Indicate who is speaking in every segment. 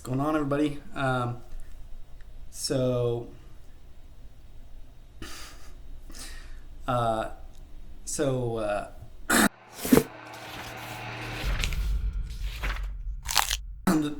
Speaker 1: Going on, everybody? So, uh, so I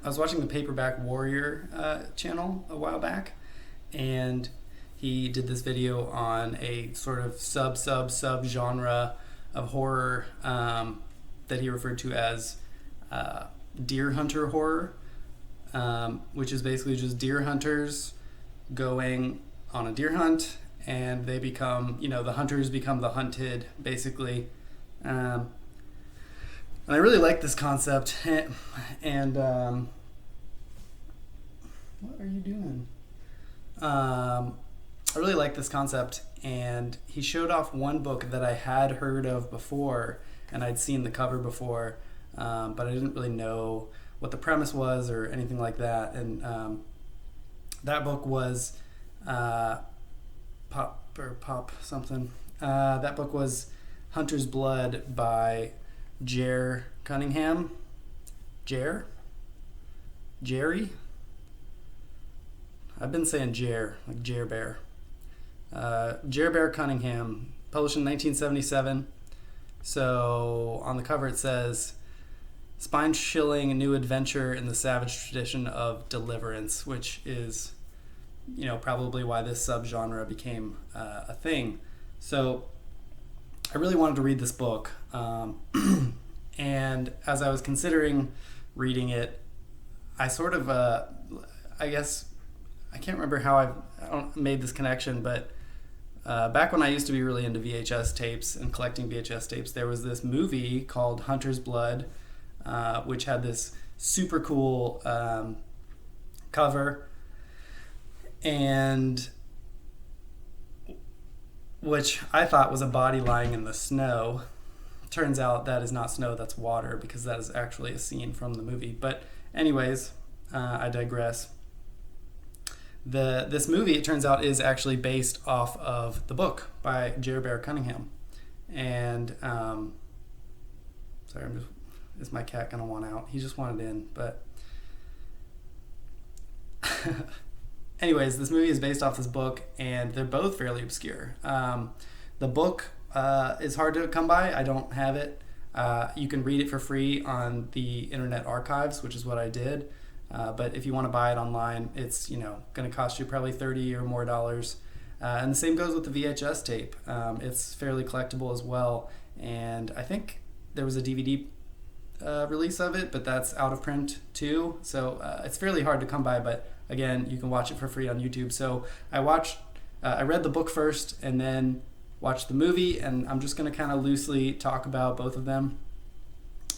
Speaker 1: was watching the Paperback Warrior channel a while back, and he did this video on a sort of sub genre of horror that he referred to as deer hunter horror, which is basically just deer hunters going on a deer hunt, and they become, the hunters become the hunted, basically. And I really like this concept. And what are you doing? I really like this concept, and he showed off one book that I had heard of before, and I'd seen the cover before, but I didn't really know what the premise was or anything like that. And that book was Pop something. That book was Hunter's Blood by Jer Cunningham. Jerry? I've been saying Jer, like Jer Bear. Jer Bear Cunningham, published in 1977. So on the cover it says, spine-chilling new adventure in the savage tradition of deliverance, which is, probably why this subgenre became a thing. So I really wanted to read this book. And as I was considering reading it, I sort of, I guess, I can't remember how I made this connection, but back when I used to be really into VHS tapes and collecting VHS tapes, there was this movie called Hunter's Blood, which had this super cool cover, and which I thought was a body lying in the snow. Turns out that is not snow, that's water, because that is actually a scene from the movie. But anyways, I digress. This movie, it turns out, is actually based off of the book by Jer Bear Cunningham. And sorry, is my cat gonna want out? He just wanted in, but anyways, this movie is based off this book, and they're both fairly obscure. The book is hard to come by. I don't have it. You can read it for free on the Internet Archives, which is what I did. But if you want to buy it online, it's going to cost you probably $30 or more. And the same goes with the VHS tape. It's fairly collectible as well. And I think there was a DVD release of it, but that's out of print too. So it's fairly hard to come by. But again, you can watch it for free on YouTube. So I read the book first and then watched the movie, and I'm just going to kind of loosely talk about both of them.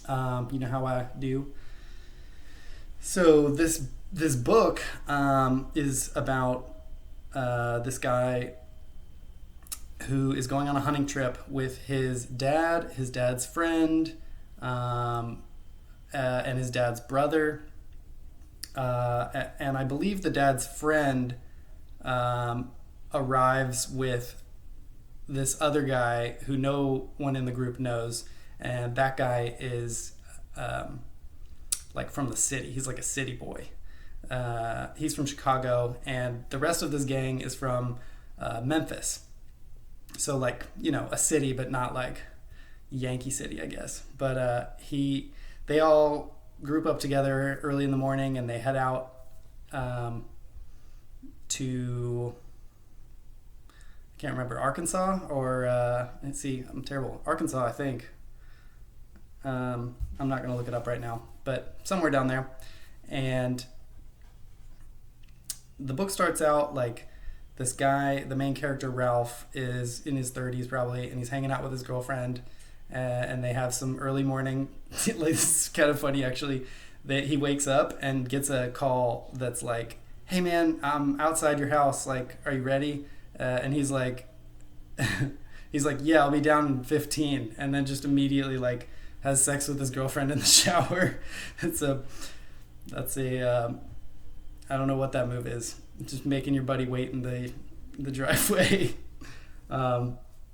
Speaker 1: You know how I do. So this book is about this guy who is going on a hunting trip with his dad, his dad's friend, and his dad's brother. And I believe the dad's friend arrives with this other guy who no one in the group knows, and that guy is like from the city. He's like a city boy. He's from Chicago, and the rest of this gang is from Memphis. So like, a city, but not like Yankee City, I guess. But they all group up together early in the morning, and they head out to, I can't remember, Arkansas or let's see, I'm terrible. Arkansas, I think. I'm not going to look it up right now, but somewhere down there. And the book starts out like this guy, the main character Ralph, is in his 30s probably, and he's hanging out with his girlfriend, and they have some early morning. Like, this is kind of funny actually. He wakes up and gets a call that's like, "Hey man, I'm outside your house. Like, are you ready?" And he's like, "Yeah, I'll be down in 15," and then just immediately like has sex with his girlfriend in the shower. That's a I don't know what that move is. Just making your buddy wait in the driveway.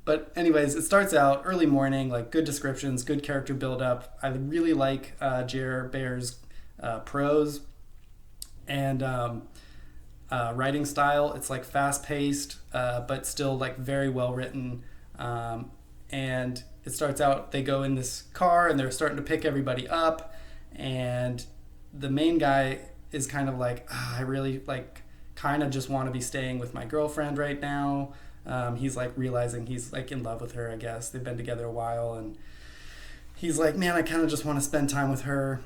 Speaker 1: But anyways, it starts out early morning, like good descriptions, good character build up. I really like Jer Bear's prose. And writing style, it's like fast paced, but still like very well written. And it starts out, they go in this car and they're starting to pick everybody up, and the main guy is kind of like, I really like kind of just want to be staying with my girlfriend right now. He's like realizing he's like in love with her, I guess. They've been together a while, and he's like, man, I kind of just want to spend time with her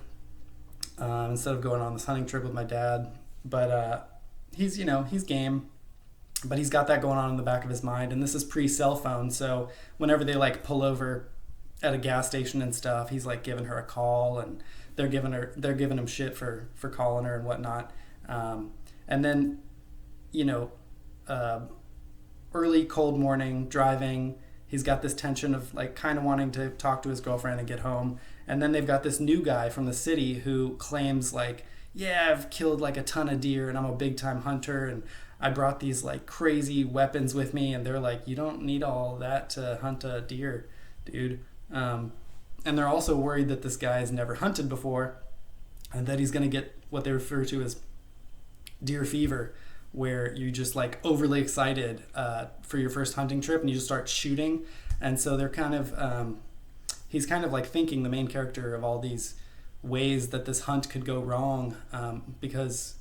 Speaker 1: instead of going on this hunting trip with my dad. But he's game, but he's got that going on in the back of his mind. And this is pre-cell phone, so whenever they like pull over at a gas station and stuff, he's like giving her a call, and they're giving him shit for calling her and whatnot. And then, early cold morning driving, he's got this tension of like kind of wanting to talk to his girlfriend and get home. And then they've got this new guy from the city who claims like, yeah, I've killed like a ton of deer and I'm a big time hunter and I brought these like crazy weapons with me. And they're like, you don't need all that to hunt a deer, dude. And they're also worried that this guy has never hunted before and that he's going to get what they refer to as deer fever, where you just like overly excited for your first hunting trip and you just start shooting. And so they're kind of he's kind of like thinking, the main character, of all these ways that this hunt could go wrong, because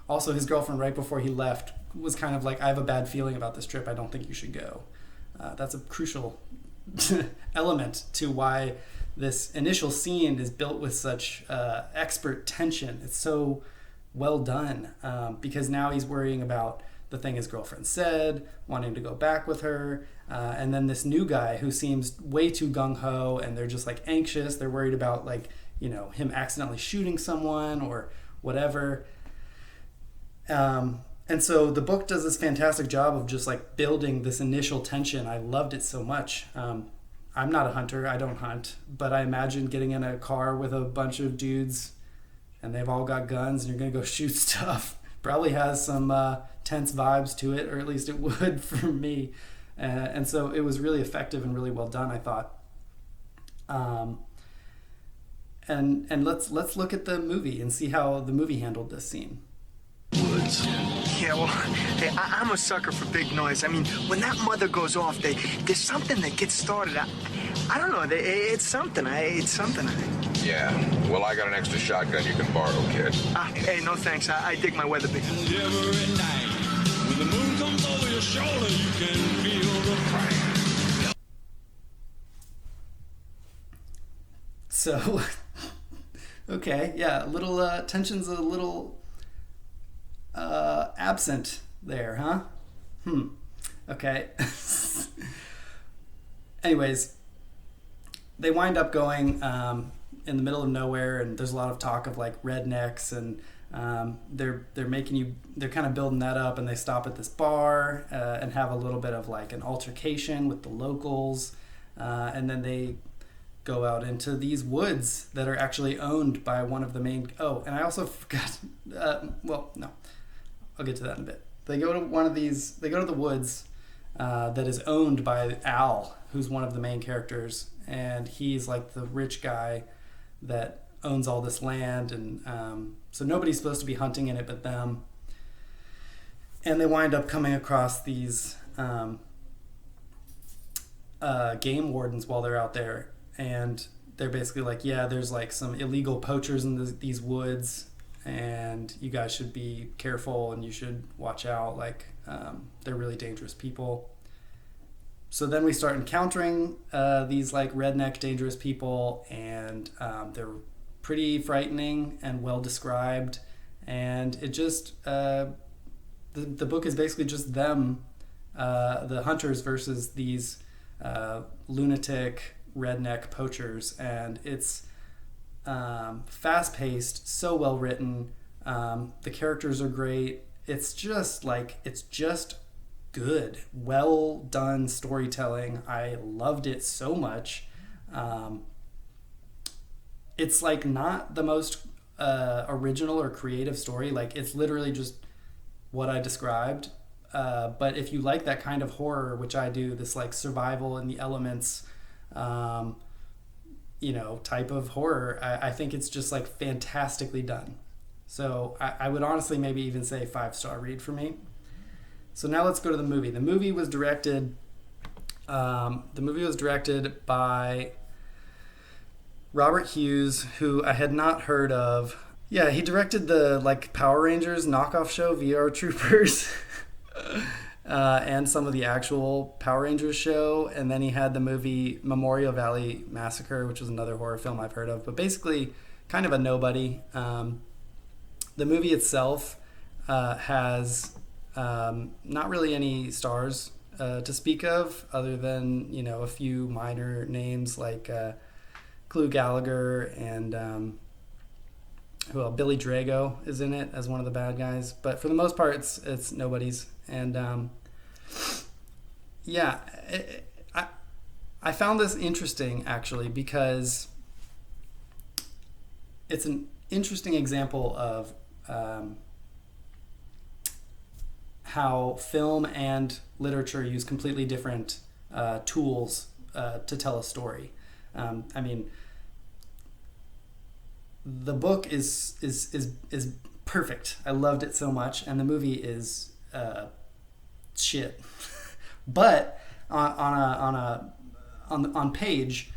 Speaker 1: also his girlfriend right before he left was kind of like, I have a bad feeling about this trip, I don't think you should go. That's a crucial element to why this initial scene is built with such expert tension. It's so well done, because now he's worrying about the thing his girlfriend said, wanting to go back with her, and then this new guy who seems way too gung-ho, and they're just like anxious. They're worried about like, him accidentally shooting someone or whatever. And so the book does this fantastic job of just like building this initial tension. I loved it so much. I'm not a hunter, I don't hunt, but I imagine getting in a car with a bunch of dudes and they've all got guns and you're gonna go shoot stuff. Probably has some tense vibes to it, or at least it would for me. And so it was really effective and really well done, I thought. And let's look at the movie and see how the movie handled this scene.
Speaker 2: Woods. Yeah, well, hey, I'm a sucker for big noise. I mean, when that mother goes off, there's something that gets started. I don't know. It's something.
Speaker 3: Yeah. Well, I got an extra shotgun you can borrow, kid.
Speaker 2: Hey, no thanks. I dig my Weatherby.
Speaker 4: And every night, when the moon comes over your shoulder, you can feel the crack.
Speaker 1: So, okay, yeah, little tension's a little absent there, huh? Okay. Anyways, they wind up going in the middle of nowhere, and there's a lot of talk of like rednecks, and they're kind of building that up, and they stop at this bar and have a little bit of like an altercation with the locals, and then they go out into these woods that are actually owned by one of the main. Oh, and I also forgot. Well, no, I'll get to that in a bit. They go to They go to the woods that is owned by Al, who's one of the main characters, and he's like the rich guy that owns all this land, and so nobody's supposed to be hunting in it but them. And they wind up coming across these game wardens while they're out there, and they're basically like, yeah, there's like some illegal poachers in these woods, and you guys should be careful and you should watch out, like they're really dangerous people. So then we start encountering these like redneck dangerous people, and they're pretty frightening and well described, and it just the book is basically just them, the hunters versus these lunatic redneck poachers, and it's fast-paced, so well written. The characters are great. It's just good, well done storytelling. I loved it so much. It's like not the most original or creative story. Like it's literally just what I described. But if you like that kind of horror, which I do, this like survival in the elements, type of horror, I think it's just like fantastically done. So I would honestly maybe even say 5-star read for me. So now let's go to the movie. The movie was directed by Robert Hughes, who I had not heard of. Yeah, he directed the Power Rangers knockoff show VR Troopers, and some of the actual Power Rangers show, and then he had the movie Memorial Valley Massacre, which was another horror film I've heard of, but basically kind of a nobody. The movie itself has not really any stars to speak of, other than a few minor names like Clu Gallagher and Billy Drago is in it as one of the bad guys. But for the most part, it's nobodies. And I found this interesting actually because it's an interesting example of how film and literature use completely different tools to tell a story. I mean, the book is perfect. I loved it so much, and the movie is shit. But on page,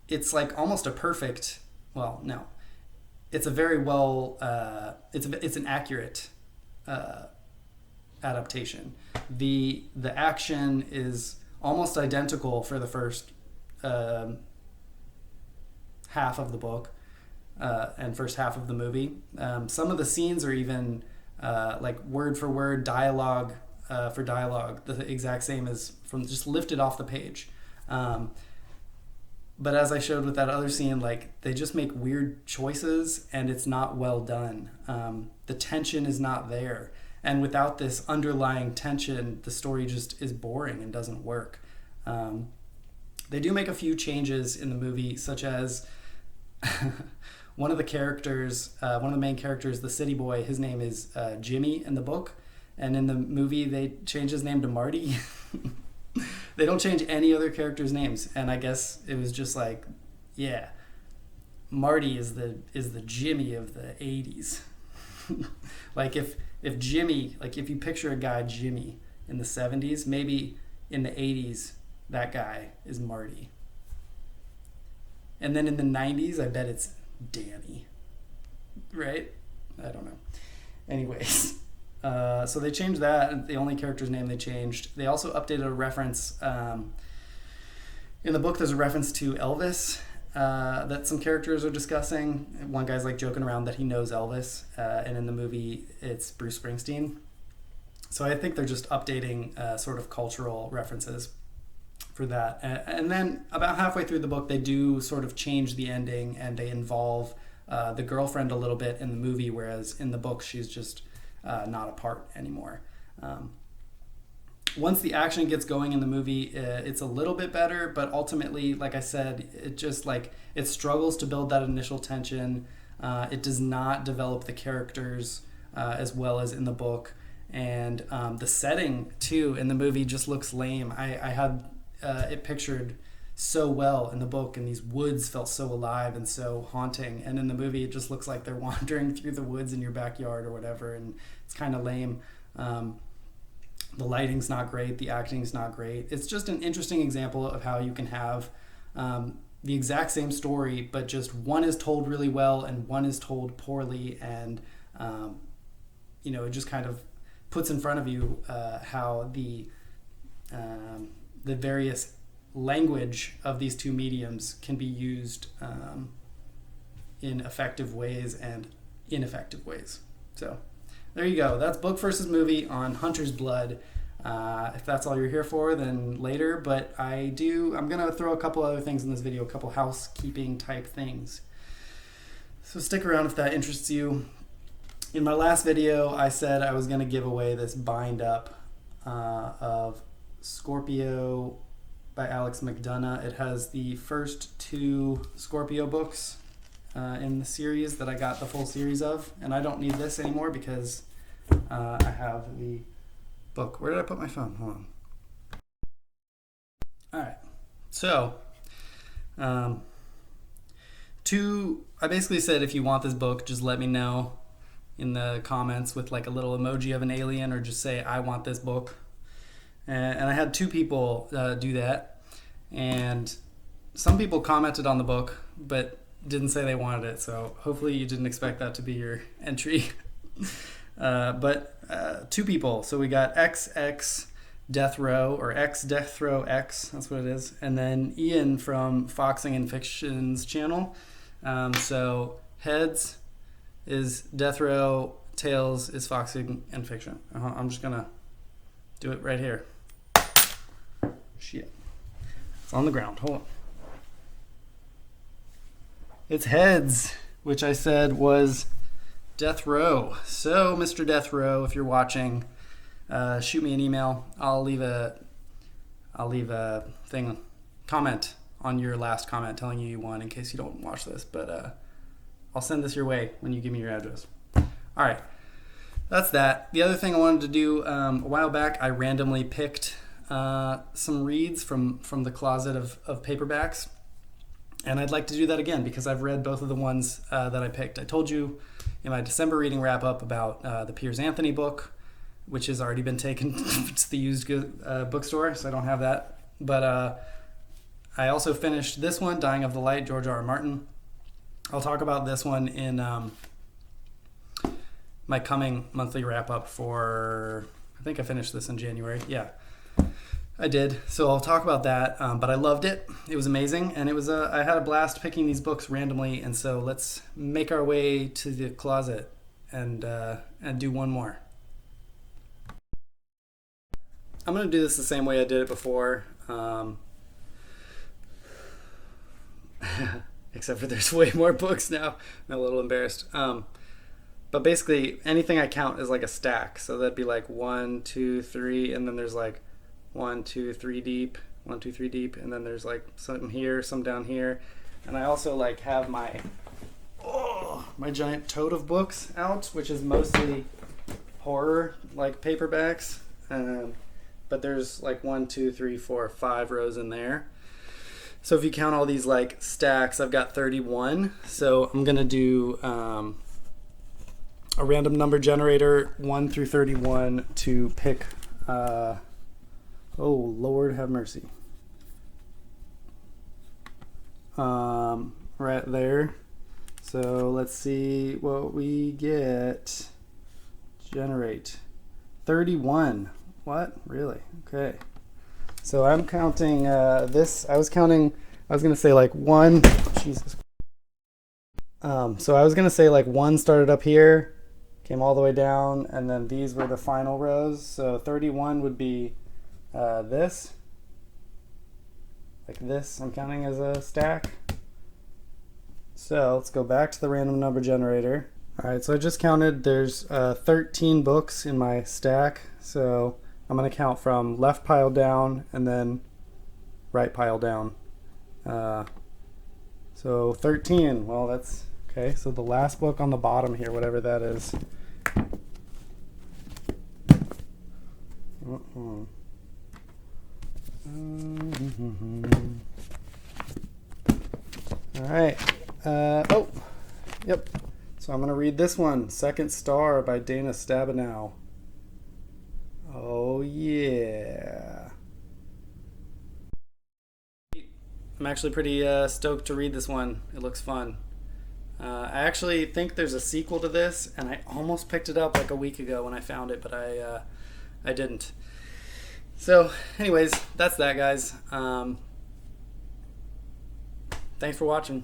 Speaker 1: it's like almost a perfect. Well, no, it's a very well. It's an accurate adaptation. The action is almost identical for the first half of the book. And first half of the movie. Some of the scenes are even word for word, dialogue for dialogue, the exact same as from just lifted off the page. But as I showed with that other scene, they just make weird choices and it's not well done. The tension is not there. And without this underlying tension, the story just is boring and doesn't work. They do make a few changes in the movie, such as one of the main characters, the city boy, his name is Jimmy in the book, and in the movie they change his name to Marty. They don't change any other characters' names, and I guess it was just Marty is the Jimmy of the 80s. if Jimmy, if you picture a guy Jimmy in the 70s, maybe in the 80s that guy is Marty. And then in the 90s, I bet it's Danny. Right? I don't know. Anyways, so they changed that. The only character's name they changed. They also updated a reference. In the book, there's a reference to Elvis that some characters are discussing. One guy's joking around that he knows Elvis. And in the movie, it's Bruce Springsteen. So I think they're just updating sort of cultural references for that. And then about halfway through the book, they do sort of change the ending and they involve the girlfriend a little bit in the movie, whereas in the book she's just not a part anymore. Once the action gets going in the movie, it's a little bit better, but ultimately, like I said, it just it struggles to build that initial tension. It does not develop the characters as well as in the book. And the setting too in the movie just looks lame. I had it pictured so well in the book, and these woods felt so alive and so haunting, and in the movie it just looks like they're wandering through the woods in your backyard or whatever, and it's kind of lame. The lighting's not great, the acting's not great. It's just an interesting example of how you can have the exact same story, but just one is told really well and one is told poorly, and it just kind of puts in front of you how the various language of these two mediums can be used in effective ways and ineffective ways. So there you go. That's book versus movie on Hunter's Blood. If that's all you're here for, then later. But I'm going to throw a couple other things in this video, a couple housekeeping type things. So stick around if that interests you. In my last video, I said I was going to give away this bind up of Scorpio by Alex McDonough. It has the first 2 Scorpio books in the series that I got the full series of, and I don't need this anymore because I have the book. Where did I put my phone? Hold on. Alright, so I basically said if you want this book, just let me know. in the comments with like a little emoji of an alien, or just say, I want this book. And I had 2 people do that. And some people commented on the book, but didn't say they wanted it. So hopefully you didn't expect that to be your entry. But 2 people. So we got XX Death Row, or X Death Row X, that's what it is. And then Ian from Foxing and Fiction's channel. So heads is Death Row, tails is Foxing and Fiction. I'm just gonna do it right here. Shit. It's on the ground. Hold on. It's heads, which I said was Death Row. So, Mr. Death Row, if you're watching, shoot me an email. I'll leave a comment on your last comment telling you won in case you don't watch this. But I'll send this your way when you give me your address. All right, that's that. The other thing I wanted to do a while back, I randomly picked some reads from the closet of paperbacks. And I'd like to do that again because I've read both of the ones that I picked. I told you in my December reading wrap-up about the Piers Anthony book, which has already been taken to the used bookstore, so I don't have that. But I also finished this one, Dying of the Light, George R. R. Martin. I'll talk about this one in my coming monthly wrap-up for... I think I finished this in January. Yeah. I did, so I'll talk about that, but I loved it. It was amazing, and it was I had a blast picking these books randomly, and so let's make our way to the closet and do one more. I'm going to do this the same way I did it before, except for there's way more books now. I'm a little embarrassed. But basically, anything I count is like a stack, so that'd be like 1, 2, 3, and then there's like 1, 2, 3 deep, 1, 2, 3 deep, and then there's like some here, some down here. And I also like have my giant tote of books out, which is mostly horror like paperbacks. But there's like 1, 2, 3, 4, 5 rows in there. So if you count all these like stacks, I've got 31. So I'm gonna do a random number generator 1 through 31 to pick. Oh, Lord have mercy. Right there. So let's see what we get. Generate. 31. What? Really? Okay. So I'm counting this. I was going to say like 1. Jesus. So I was going to say like 1 started up here, came all the way down, and then these were the final rows. So 31 would be this, like this, I'm counting as a stack. So let's go back to the random number generator. Alright, so I just counted, there's 13 books in my stack, so I'm going to count from left pile down and then right pile down. So 13, well that's, okay, so the last book on the bottom here, whatever that is. All right. Oh, yep. So I'm going to read this one, Second Star by Dana Stabenow. Oh, yeah. I'm actually pretty stoked to read this one. It looks fun. I actually think there's a sequel to this, and I almost picked it up like a week ago when I found it, but I didn't. So, anyways, that's that, guys. Thanks for watching.